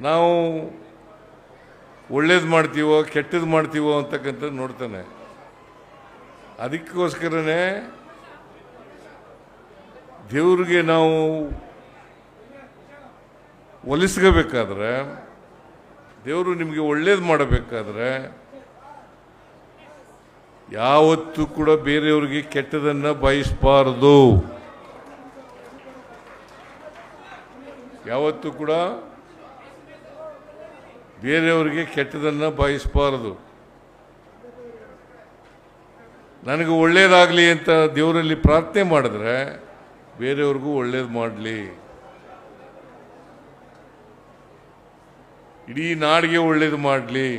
ನಾವು ಒಳ್ಳೇದು ಮಾಡ್ತೀವೋ ಕೆಟ್ಟದ್ದು ಮಾಡ್ತೀವೋ ಅಂತಕ್ಕಂಥದ್ದು ನೋಡ್ತಾನೆ. ಅದಕ್ಕೋಸ್ಕರನೇ ದೇವ್ರಿಗೆ ನಾವು ಒಲಿಸ್ಕೋಬೇಕಾದ್ರೆ, ದೇವರು ನಿಮಗೆ ಒಳ್ಳೇದು ಮಾಡಬೇಕಾದ್ರೆ ಯಾವತ್ತೂ ಕೂಡ ಬೇರೆಯವ್ರಿಗೆ ಕೆಟ್ಟದನ್ನು ಬಯಸಬಾರದು. ಯಾವತ್ತೂ ಕೂಡ ಬೇರೆಯವರಿಗೆ ಕೆಟ್ಟದನ್ನು ಬಯಸಬಾರದು. ನನಗೆ ಒಳ್ಳೇದಾಗಲಿ ಅಂತ ದೇವರಲ್ಲಿ ಪ್ರಾರ್ಥನೆ ಮಾಡಿದ್ರೆ ಬೇರೆಯವ್ರಿಗೂ ಒಳ್ಳೇದು ಮಾಡಲಿ, ಇಡೀ ನಾಡಿಗೆ ಒಳ್ಳೇದು ಮಾಡಲಿ.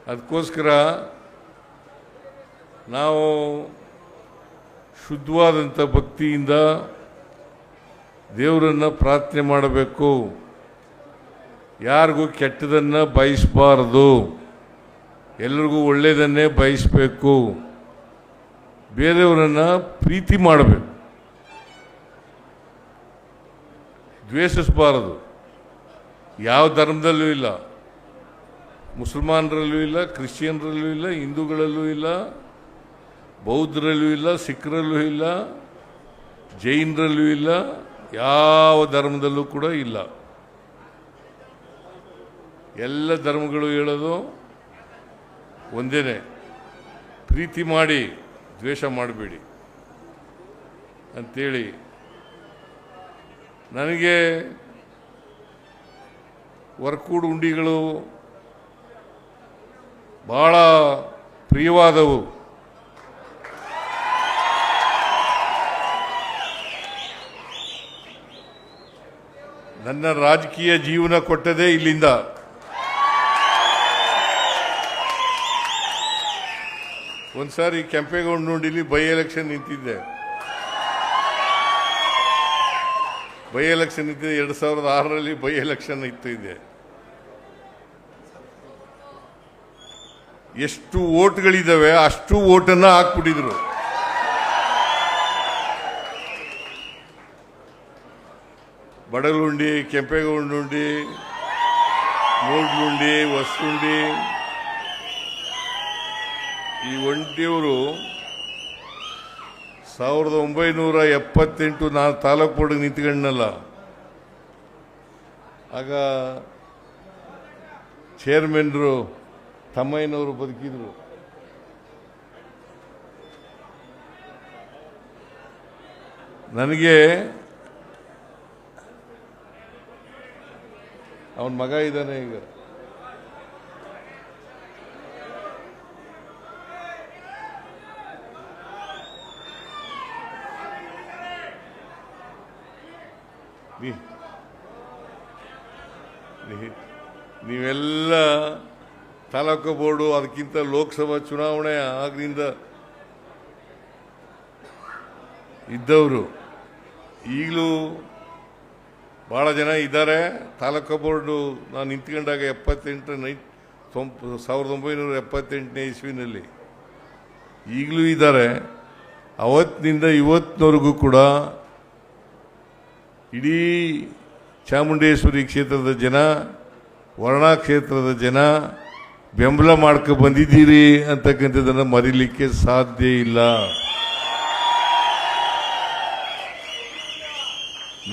ಅದಕ್ಕೋಸ್ಕರ ನಾವು ಶುದ್ಧವಾದಂಥ ಭಕ್ತಿಯಿಂದ ದೇವರನ್ನು ಪ್ರಾರ್ಥನೆ ಮಾಡಬೇಕು. ಯಾರಿಗೂ ಕೆಟ್ಟದನ್ನು ಬಯಸಬಾರದು, ಎಲ್ರಿಗೂ ಒಳ್ಳೆಯದನ್ನೇ ಬಯಸಬೇಕು. ಬೇರೆಯವರನ್ನು ಪ್ರೀತಿ ಮಾಡಬೇಕು, ದ್ವೇಷಿಸಬಾರದು. ಯಾವ ಧರ್ಮದಲ್ಲೂ ಇಲ್ಲ, ಮುಸಲ್ಮಾನರಲ್ಲೂ ಇಲ್ಲ, ಕ್ರಿಶ್ಚಿಯನ್ರಲ್ಲೂ ಇಲ್ಲ, ಹಿಂದೂಗಳಲ್ಲೂ ಇಲ್ಲ, ಬೌದ್ಧರಲ್ಲೂ ಇಲ್ಲ, ಸಿಖ್ರಲ್ಲೂ ಇಲ್ಲ, ಜೈನರಲ್ಲೂ ಇಲ್ಲ, ಯಾವ ಧರ್ಮದಲ್ಲೂ ಕೂಡ ಇಲ್ಲ. ಎಲ್ಲ ಧರ್ಮಗಳು ಹೇಳೋದು ಒಂದೇನೆ, ಪ್ರೀತಿ ಮಾಡಿ ದ್ವೇಷ ಮಾಡಬೇಡಿ ಅಂತೇಳಿ. ನನಗೆ ವರ್ಕೂಡು ಉಂಡಿಗಳು ಭಾಳ ಪ್ರಿಯವಾದವು. ನನ್ನ ರಾಜಕೀಯ ಜೀವನ ಕೊಟ್ಟದೇ ಇಲ್ಲಿಂದ. ಒಂದ್ಸಾರಿ ಕೆಂಪೇಗೌಡನಹಳ್ಳಿಲಿ ಬೈ ಎಲೆಕ್ಷನ್ ನಿಂತಿದ್ದೆ. ಬೈ ಎಲೆಕ್ಷನ್ ನಿಂತಿದ್ದೆ 2006ರಲ್ಲಿ ಬೈ ಎಲೆಕ್ಷನ್ ಇತ್ತಿದ್ದೆ. ಎಷ್ಟು ಓಟ್ಗಳಿದ್ದಾವೆ ಅಷ್ಟು ಓಟನ್ನ ಹಾಕ್ಬಿಟ್ಟಿದ್ರು. ಬಡಗಲುಂಡಿ, ಕೆಂಪೇಗೌಡನಹಳ್ಳಿ, ಮೂಡ್ಲುಂಡಿ, ಹೊಸಲುಂಡಿ, ಈ ಒಂಟಿಯವರು 1978 ನಾನು ತಾಲೂಕು ಬೋರ್ಡ್ಗೆ ನಿಂತ್ಕೊಂಡನಲ್ಲ, ಆಗ ಚೇರ್ಮನ್ರು ತಮ್ಮಯ್ಯನವರು ಬದುಕಿದ್ರು. ನನಗೆ ಅವನ ಮಗ ಇದ್ದಾನೆ ಈಗ. ನೀವೆಲ್ಲ ತಾಲೂಕು ಬೋರ್ಡು, ಅದಕ್ಕಿಂತ ಲೋಕಸಭಾ ಚುನಾವಣೆ ಆಗಿನಿಂದ ಇದ್ದವರು ಈಗಲೂ ಭಾಳ ಜನ ಇದ್ದಾರೆ. ತಾಲೂಕು ಬೋರ್ಡು ನಾನು ನಿಂತ್ಕೊಂಡಾಗ 1978ನೇ ಇಸ್ವಿನಲ್ಲಿ ಈಗಲೂ ಇದ್ದಾರೆ. ಅವತ್ತಿನಿಂದ ಇವತ್ತಿನವರೆಗೂ ಕೂಡ ಇಡೀ ಚಾಮುಂಡೇಶ್ವರಿ ಕ್ಷೇತ್ರದ ಜನ, ವರ್ಣಾ ಕ್ಷೇತ್ರದ ಜನ ಬೆಂಬಲ ಮಾಡ್ಕೊ ಬಂದಿದ್ದೀರಿ ಅಂತಕ್ಕಂಥದ್ದನ್ನು ಮರೀಲಿಕ್ಕೆ ಸಾಧ್ಯ ಇಲ್ಲ.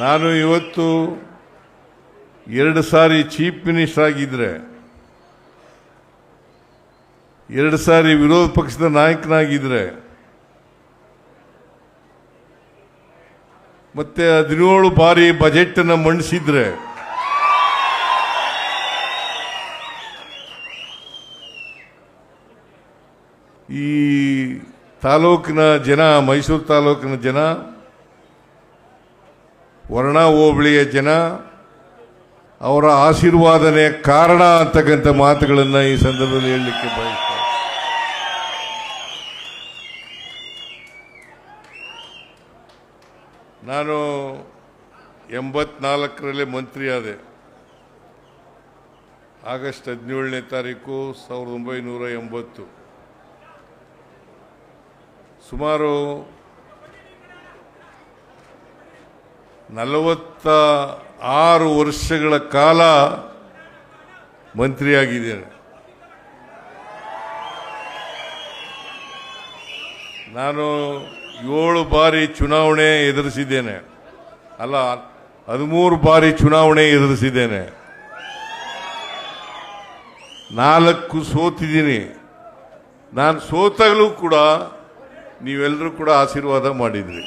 ನಾನು ಇವತ್ತು 2 ಸಾರಿ ಚೀಫ್ ಮಿನಿಸ್ಟರ್ ಆಗಿದ್ರೆ, 2 ಸಾರಿ ವಿರೋಧ ಪಕ್ಷದ ನಾಯಕನಾಗಿದ್ರೆ, ಮತ್ತೆ 17 ಬಾರಿ ಬಜೆಟ್ ಅನ್ನು ಮಂಡಿಸಿದ್ರೆ, ಈ ತಾಲೂಕಿನ ಜನ, ಮೈಸೂರು ತಾಲೂಕಿನ ಜನ, ವರ್ಣಾ ಹೋಬಳಿಯ ಜನ ಅವರ ಆಶೀರ್ವಾದನೆ ಕಾರಣ ಅಂತಕ್ಕಂಥ ಮಾತುಗಳನ್ನು ಈ ಸಂದರ್ಭದಲ್ಲಿ ಹೇಳಲಿಕ್ಕೆ ಬಯಸ್ತಾರೆ. ನಾನು 84ರಲ್ಲಿ ಮಂತ್ರಿ ಆದೆ. ಆಗಸ್ಟ್ 17ನೇ ತಾರೀಕು 1980. ಸುಮಾರು 46 ವರ್ಷಗಳ ಕಾಲ ಮಂತ್ರಿಯಾಗಿದ್ದೇನೆ. ನಾನು 7 ಬಾರಿ ಚುನಾವಣೆ ಎದುರಿಸಿದ್ದೇನೆ. ಅಲ್ಲ, 13 ಬಾರಿ ಚುನಾವಣೆ ಎದುರಿಸಿದ್ದೇನೆ. 4 ಸೋತಿದ್ದೀನಿ. ನಾನು ಸೋತಾಗಲೂ ಕೂಡ ನೀವೆಲ್ಲರೂ ಕೂಡ ಆಶೀರ್ವಾದ ಮಾಡಿದ್ರಿ.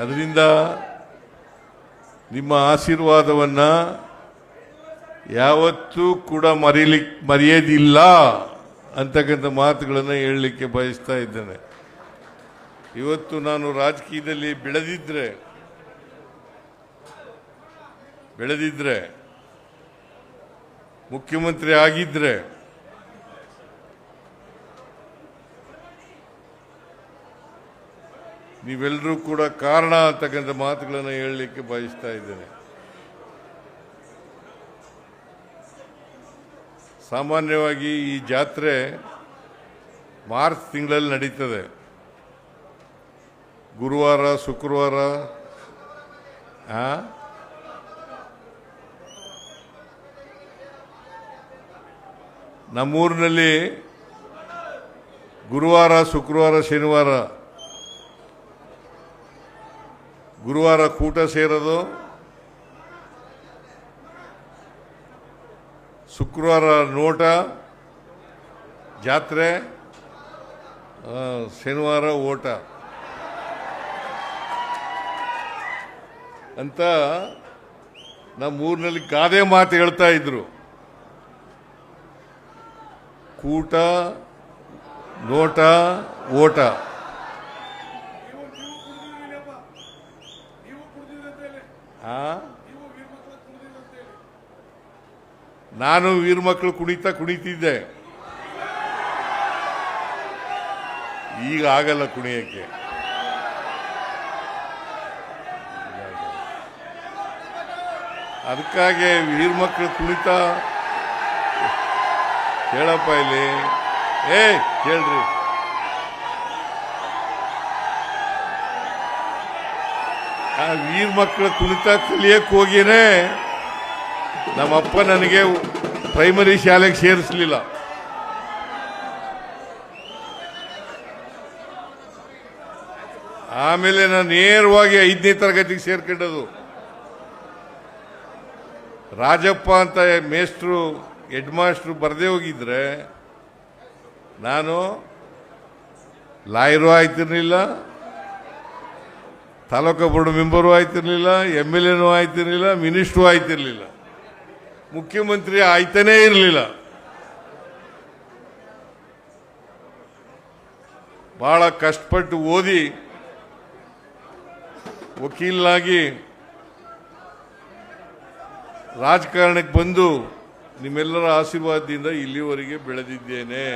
ಅದರಿಂದ ನಿಮ್ಮ ಆಶೀರ್ವಾದವನ್ನು ಯಾವತ್ತೂ ಕೂಡ ಮರೆಯೋದಿಲ್ಲ ಅಂತಕ್ಕಂಥ ಮಾತುಗಳನ್ನು ಹೇಳಲಿಕ್ಕೆ ಬಯಸ್ತಾ ಇದ್ದೇನೆ. ಇವತ್ತು ನಾನು ರಾಜಕೀಯದಲ್ಲಿ ಬೆಳೆದಿದ್ರೆ ಮುಖ್ಯಮಂತ್ರಿ ಆಗಿದ್ರೆ ನೀವೆಲ್ಲರೂ ಕೂಡ ಕಾರಣ ಅಂತಕ್ಕಂಥ ಮಾತುಗಳನ್ನು ಹೇಳಲಿಕ್ಕೆ ಬಯಸ್ತಾ ಇದ್ದೇನೆ. ಸಾಮಾನ್ಯವಾಗಿ ಈ ಜಾತ್ರೆ ಮಾರ್ಚ್ ತಿಂಗಳಲ್ಲಿ ನಡೀತದೆ. ಗುರುವಾರ, ಶುಕ್ರವಾರ. ನಮ್ಮೂರಿನಲ್ಲಿ ಗುರುವಾರ, ಶುಕ್ರವಾರ, ಶನಿವಾರ. ಗುರುವಾರ ಕೂಟ ಸೇರೋದು, ಶುಕ್ರವಾರ ನೋಟ ಜಾತ್ರೆ, ಶನಿವಾರ ಓಟ ಅಂತ ನಮ್ಮೂರಿನಲ್ಲಿ ಗಾದೆ ಮಾತು ಹೇಳ್ತಾ ಇದ್ರು. ಕೂಟ, ನೋಟ, ಓಟ. ನಾನು ವೀರಮಕ್ಕಳು ಕುಣಿತಿದ್ದೆ. ಈಗ ಆಗಲ್ಲ ಕುಣಿಯಕ್ಕೆ. ಅದಕ್ಕಾಗಿ ವೀರಮಕ್ಕಳು ಕುಣಿತ ಕೇಳಪ್ಪ ಇಲ್ಲಿ. ಕೇಳ್ರಿ. ಆ ವೀರಮಕ್ಕಳ ಕುಣಿತ ಕಲಿಯಕ್ಕೆ ಹೋಗಿನೇ ನಮ್ಮಪ್ಪ ನನಗೆ ಪ್ರೈಮರಿ ಶಾಲೆಗೆ ಸೇರಿಸಲಿಲ್ಲ. ಆಮೇಲೆ ನಾನು ನೇರವಾಗಿ 5ನೇ ತರಗತಿಗೆ ಸೇರ್ಕೊಂಡದು. ರಾಜಪ್ಪ ಅಂತ ಮೇಸ್ಟ್ರು, ಹೆಡ್ ಮಾಸ್ಟ್ರು ಬರದೇ ಹೋಗಿದ್ರೆ ನಾನು ಲಾಯರು ಆಯ್ತಿರ್ಲಿಲ್ಲ, ತಾಲೂಕು ಬೋರ್ಡ್ ಮೆಂಬರು ಆಯ್ತಿರ್ಲಿಲ್ಲ, MLAನೂ ಆಯ್ತಿರ್ಲಿಲ್ಲ, ಮಿನಿಸ್ಟ್ರು ಆಯ್ತಿರ್ಲಿಲ್ಲ, ಮುಖ್ಯಮಂತ್ರಿ ಆಯ್ತಾನೇ ಇರಲಿಲ್ಲ. ಬಹಳ ಕಷ್ಟಪಟ್ಟು ಓದಿ ವಕೀಲನಾಗಿ ರಾಜಕಾರಣಕ್ಕೆ ಬಂದು ನಿಮ್ಮೆಲ್ಲರ ಆಶೀರ್ವಾದದಿಂದ ಇಲ್ಲಿವರೆಗೆ ಬೆಳೆದಿದ್ದೇನೆ.